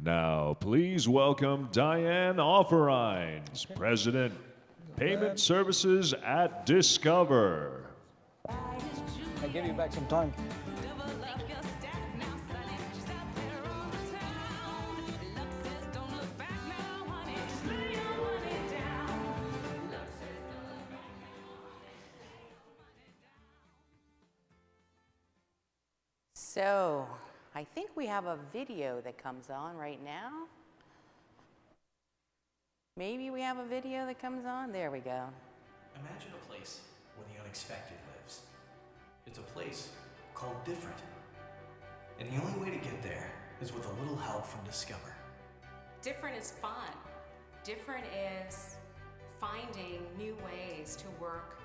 Now, please welcome Diane Offereins, President, Payment Services at Discover. I give you back some time. So, I think we have a video that comes on right now. Maybe we have a video that comes on. There we go. Imagine a place where the unexpected lives. It's a place called different. And the only way to get there is with a little help from Discover. Different is fun. Different is finding new ways to work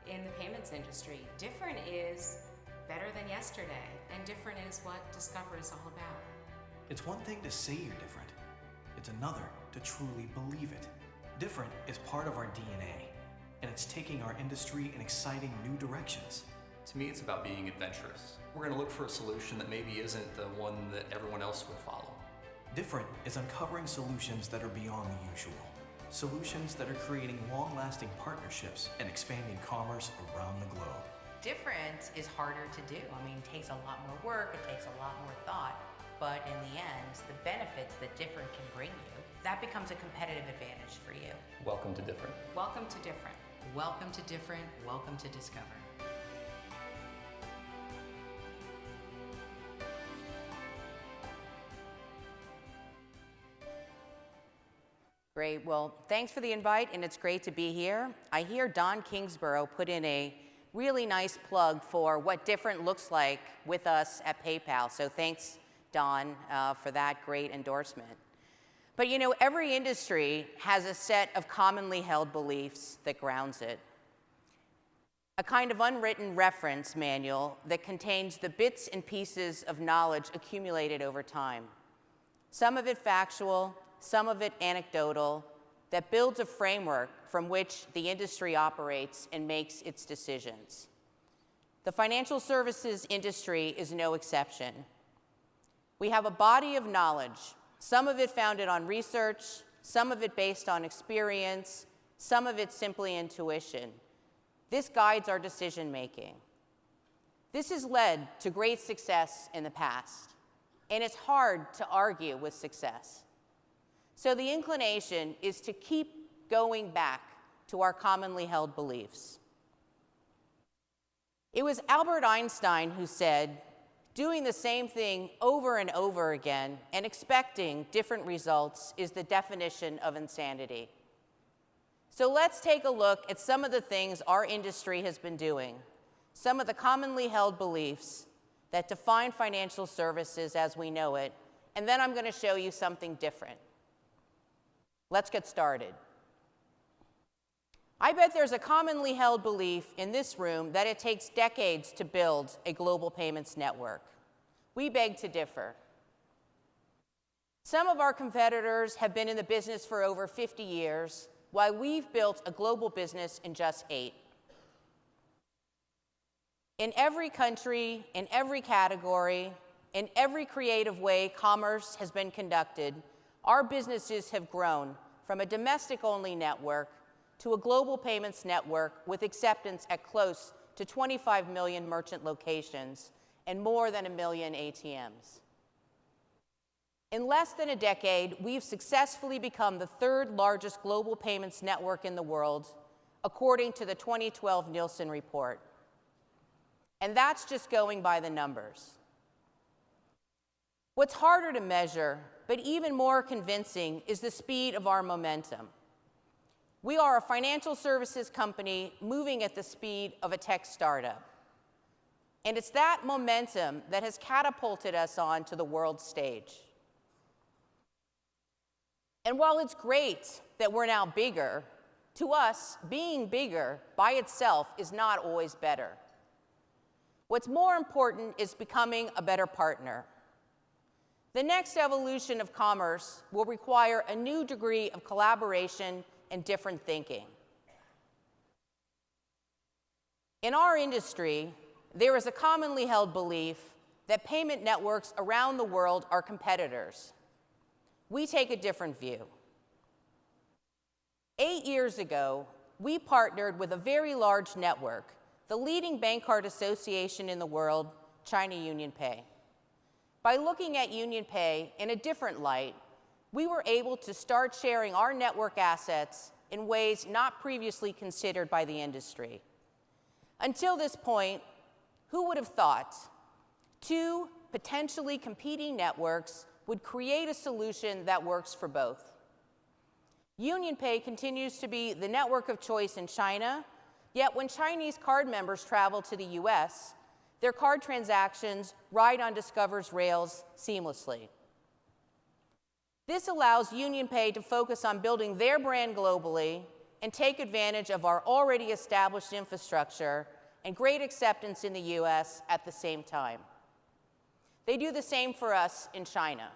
in the payments industry. Different is better than yesterday, and different is what Discover is all about. It's one thing to say you're different. It's another to truly believe it. Different is part of our DNA, and it's taking our industry in exciting new directions. To me, it's about being adventurous. We're going to look for a solution that maybe isn't the one that everyone else would follow. Different is uncovering solutions that are beyond the usual. Solutions that are creating long-lasting partnerships and expanding commerce around the globe. Different is harder to do. I mean, it takes a lot more work, it takes a lot more thought, but in the end, the benefits that different can bring you, that becomes a competitive advantage for you. Welcome to different. Welcome to different. Welcome to different, welcome to Discover. Great, well, thanks for the invite, and it's great to be here. I hear Don Kingsborough put in a really nice plug for what different looks like with us at PayPal. So thanks, Don, for that great endorsement. But you know, every industry has a set of commonly held beliefs that grounds it. A kind of unwritten reference manual that contains the bits and pieces of knowledge accumulated over time. Some of it factual, some of it anecdotal, that builds a framework from which the industry operates and makes its decisions. The financial services industry is no exception. We have a body of knowledge, some of it founded on research, some of it based on experience, some of it simply intuition. This guides our decision making. This has led to great success in the past, and it's hard to argue with success. So the inclination is to keep going back to our commonly held beliefs. It was Albert Einstein who said, doing the same thing over and over again and expecting different results is the definition of insanity. So let's take a look at some of the things our industry has been doing, some of the commonly held beliefs that define financial services as we know it, and then I'm going to show you something different. Let's get started. I bet there's a commonly held belief in this room that it takes decades to build a global payments network. We beg to differ. Some of our competitors have been in the business for over 50 years, while we've built a global business in just 8. In every country, in every category, in every creative way commerce has been conducted, our businesses have grown from a domestic-only network to a global payments network with acceptance at close to 25 million merchant locations and more than 1 million ATMs. In less than a decade, we've successfully become the 3rd largest global payments network in the world, according to the 2012 Nielsen report. And that's just going by the numbers. What's harder to measure, but even more convincing, is the speed of our momentum. We are a financial services company moving at the speed of a tech startup. And it's that momentum that has catapulted us onto the world stage. And while it's great that we're now bigger, to us, being bigger by itself is not always better. What's more important is becoming a better partner. The next evolution of commerce will require a new degree of collaboration and different thinking. In our industry, there is a commonly held belief that payment networks around the world are competitors. we take a different view. 8 years ago, we partnered with a very large network, the leading bank card association in the world, China UnionPay. By looking at UnionPay in a different light, we were able to start sharing our network assets in ways not previously considered by the industry. Until this point, who would have thought two potentially competing networks would create a solution that works for both? UnionPay continues to be the network of choice in China, yet when Chinese card members travel to the US, their card transactions ride on Discover's rails seamlessly. This allows UnionPay to focus on building their brand globally and take advantage of our already established infrastructure and great acceptance in the US at the same time. They do the same for us in China.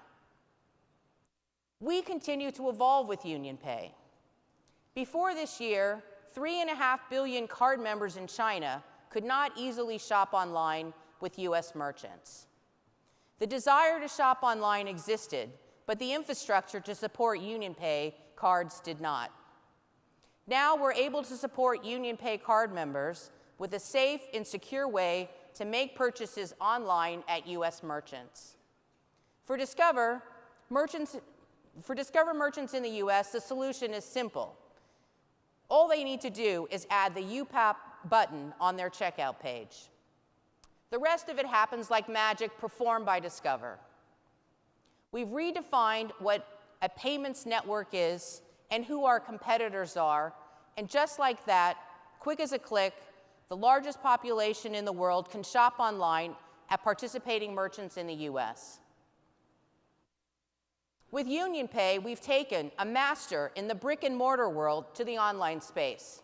We continue to evolve with UnionPay. Before this year, 3.5 billion card members in China could not easily shop online with US merchants. The desire to shop online existed, but the infrastructure to support UnionPay cards did not. Now we're able to support UnionPay card members with a safe and secure way to make purchases online at US merchants. For Discover merchants in the US, the solution is simple. All they need to do is add the UPAP button on their checkout page. The rest of it happens like magic, performed by Discover. We've redefined what a payments network is and who our competitors are, and just like that, quick as a click, the largest population in the world can shop online at participating merchants in the US. With UnionPay, we've taken a master in the brick-and-mortar world to the online space.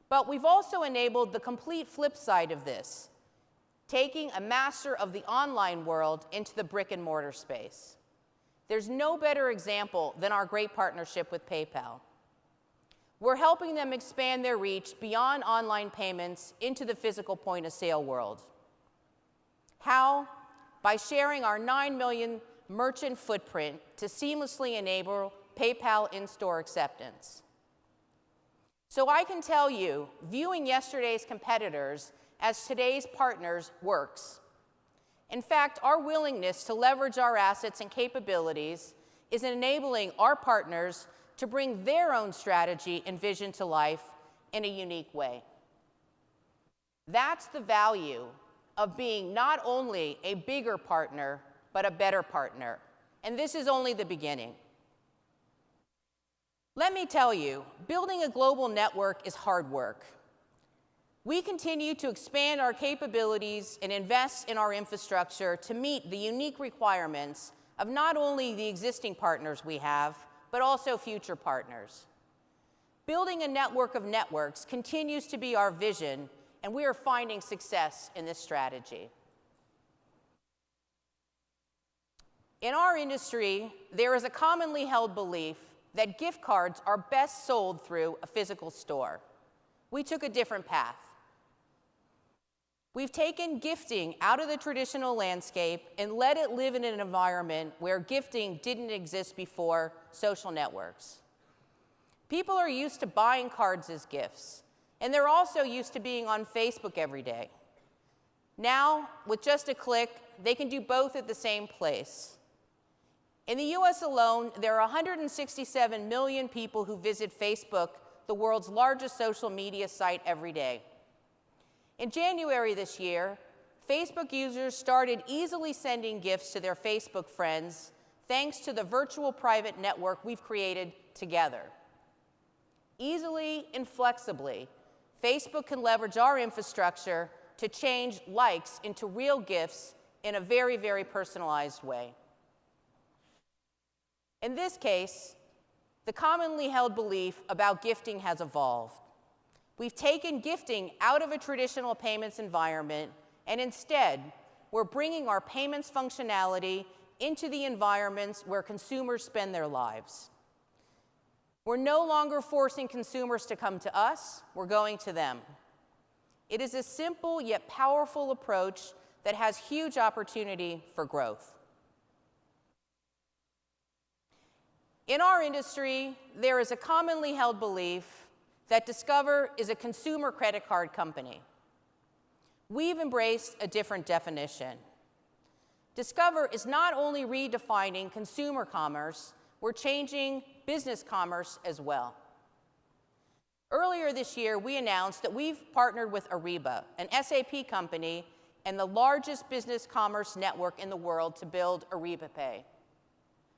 But we've also enabled the complete flip side of this, taking a master of the online world into the brick-and-mortar space. There's no better example than our great partnership with PayPal. We're helping them expand their reach beyond online payments into the physical point-of-sale world. How? By sharing our 9 million merchant footprint to seamlessly enable PayPal in-store acceptance. So I can tell you, viewing yesterday's competitors as today's partners works. In fact, our willingness to leverage our assets and capabilities is enabling our partners to bring their own strategy and vision to life in a unique way. That's the value of being not only a bigger partner, but a better partner. And this is only the beginning. Let me tell you, building a global network is hard work. We continue to expand our capabilities and invest in our infrastructure to meet the unique requirements of not only the existing partners we have, but also future partners. Building a network of networks continues to be our vision, and we are finding success in this strategy. In our industry, there is a commonly held belief that gift cards are best sold through a physical store. We took a different path. We've taken gifting out of the traditional landscape and let it live in an environment where gifting didn't exist before social networks. People are used to buying cards as gifts, and they're also used to being on Facebook every day. Now, with just a click, they can do both at the same place. In the US alone, there are 167 million people who visit Facebook, the world's largest social media site, every day. In January this year, Facebook users started easily sending gifts to their Facebook friends thanks to the virtual private network we've created together. Easily and flexibly, Facebook can leverage our infrastructure to change likes into real gifts in a very, very personalized way. In this case, the commonly held belief about gifting has evolved. We've taken gifting out of a traditional payments environment, and instead, we're bringing our payments functionality into the environments where consumers spend their lives. We're no longer forcing consumers to come to us, we're going to them. It is a simple yet powerful approach that has huge opportunity for growth. In our industry, there is a commonly held belief that Discover is a consumer credit card company. We've embraced a different definition. Discover is not only redefining consumer commerce, we're changing business commerce as well. Earlier this year, we announced that we've partnered with Ariba, an SAP company and the largest business commerce network in the world, to build Ariba Pay.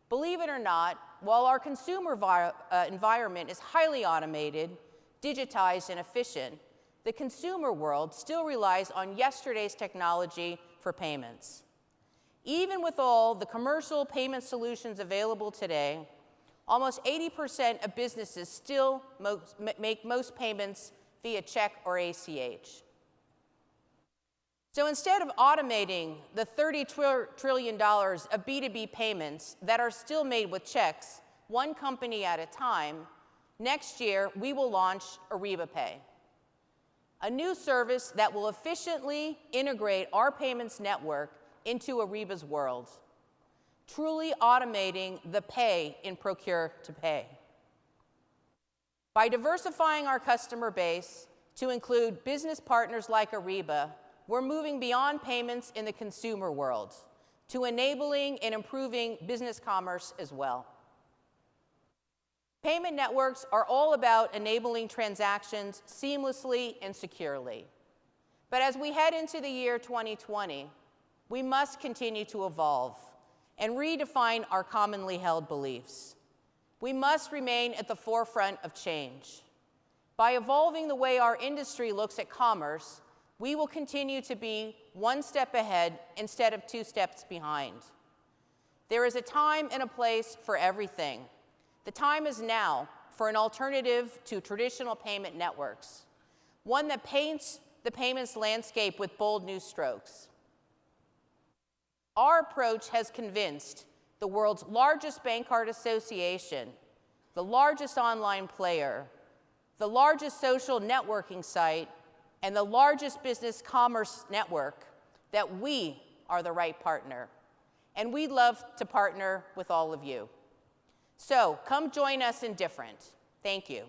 Believe it or not, while our consumer environment is highly automated, digitized, and efficient, the consumer world still relies on yesterday's technology for payments. Even with all the commercial payment solutions available today, almost 80% of businesses still make most payments via check or ACH. So instead of automating the $30 trillion of B2B payments that are still made with checks, one company at a time, next year we will launch Ariba Pay, a new service that will efficiently integrate our payments network into Ariba's world, truly automating the pay in procure to pay. By diversifying our customer base to include business partners like Ariba, we're moving beyond payments in the consumer world to enabling and improving business commerce as well. Payment networks are all about enabling transactions seamlessly and securely. But as we head into the year 2020, we must continue to evolve and redefine our commonly held beliefs. We must remain at the forefront of change. By evolving the way our industry looks at commerce, we will continue to be one step ahead instead of two steps behind. There is a time and a place for everything. The time is now for an alternative to traditional payment networks, one that paints the payments landscape with bold new strokes. Our approach has convinced the world's largest bank card association, the largest online player, the largest social networking site, and the largest business commerce network that we are the right partner. And we'd love to partner with all of you. So come join us in Different. Thank you.